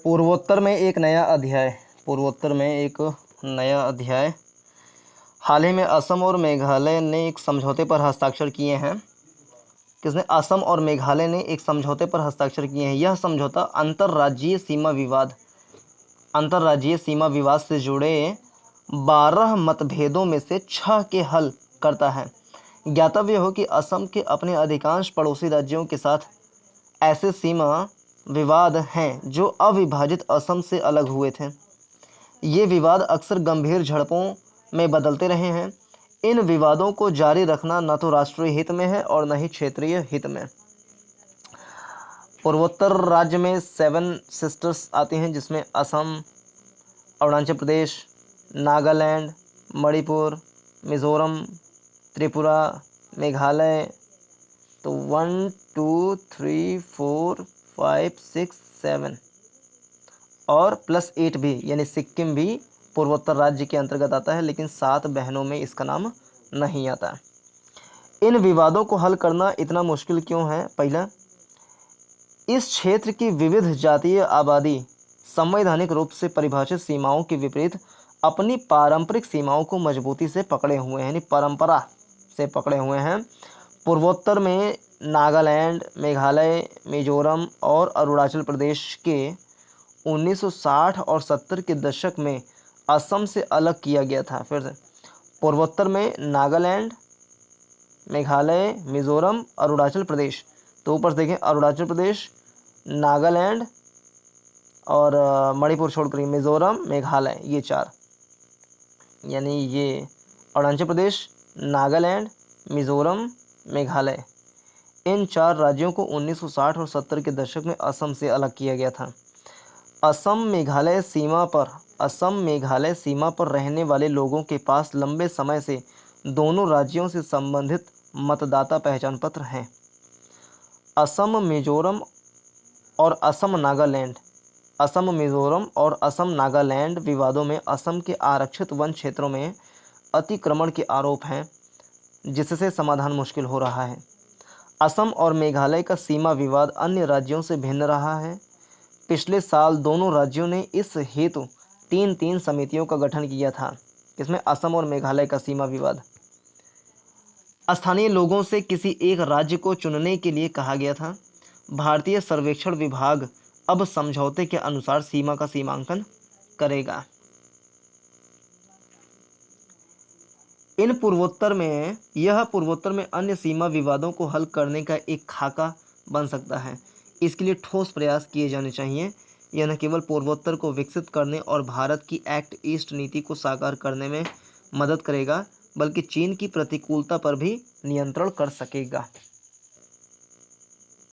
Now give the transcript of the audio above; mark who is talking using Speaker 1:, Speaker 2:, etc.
Speaker 1: पूर्वोत्तर में एक नया अध्याय। पूर्वोत्तर में एक नया अध्याय। हाल ही में असम और मेघालय ने एक समझौते पर हस्ताक्षर किए हैं। किसने? असम और मेघालय ने एक समझौते पर हस्ताक्षर किए हैं। यह समझौता अंतर्राज्यीय सीमा विवाद से जुड़े 12 मतभेदों में से 6 के हल करता है। ज्ञातव्य हो कि असम के अपने अधिकांश पड़ोसी राज्यों के साथ ऐसे सीमा विवाद हैं जो अविभाजित असम से अलग हुए थे। ये विवाद अक्सर गंभीर झड़पों में बदलते रहे हैं। इन विवादों को जारी रखना न तो राष्ट्रीय हित में है और न ही क्षेत्रीय हित में। पूर्वोत्तर राज्य में 7 सिस्टर्स आती हैं, जिसमें असम, अरुणाचल प्रदेश, नागालैंड, मणिपुर, मिज़ोरम, त्रिपुरा, मेघालय। तो 1 2 3 4 5 6 7 और +8 भी, यानी सिक्किम भी पूर्वोत्तर राज्य के अंतर्गत आता है, लेकिन 7 बहनों में इसका नाम नहीं आता। इन विवादों को हल करना इतना मुश्किल क्यों है? पहला, इस क्षेत्र की विविध जातीय आबादी संवैधानिक रूप से परिभाषित सीमाओं के विपरीत अपनी पारंपरिक सीमाओं को मजबूती से पकड़े हुए हैं, यानी परंपरा से पकड़े हुए हैं। पूर्वोत्तर में नागालैंड, मेघालय, मिजोरम और अरुणाचल प्रदेश के 1960 और 70 के दशक में असम से अलग किया गया था। फिर से पूर्वोत्तर में नागालैंड, मेघालय, मिजोरम, अरुणाचल प्रदेश। तो ऊपर से देखें, अरुणाचल प्रदेश, नागालैंड और मणिपुर छोड़कर मिजोरम, मेघालय, ये 4, यानी ये अरुणाचल प्रदेश, नागालैंड, मिजोरम, मेघालय, इन 4 राज्यों को 1960 और 70 के दशक में असम से अलग किया गया था। असम मेघालय सीमा पर रहने वाले लोगों के पास लंबे समय से दोनों राज्यों से संबंधित मतदाता पहचान पत्र हैं। असम मिजोरम और असम नागालैंड विवादों में असम के आरक्षित वन क्षेत्रों में अतिक्रमण के आरोप हैं, जिससे समाधान मुश्किल हो रहा है। असम और मेघालय का सीमा विवाद अन्य राज्यों से भिन्न रहा है। पिछले साल दोनों राज्यों ने इस हेतु 3 समितियों का गठन किया था। इसमें असम और मेघालय का सीमा विवाद स्थानीय लोगों से किसी एक राज्य को चुनने के लिए कहा गया था। भारतीय सर्वेक्षण विभाग अब समझौते के अनुसार सीमा का सीमांकन करेगा। यह पूर्वोत्तर में अन्य सीमा विवादों को हल करने का एक खाका बन सकता है। इसके लिए ठोस प्रयास किए जाने चाहिए। यह न केवल पूर्वोत्तर को विकसित करने और भारत की एक्ट ईस्ट नीति को साकार करने में मदद करेगा, बल्कि चीन की प्रतिकूलता पर भी नियंत्रण कर सकेगा।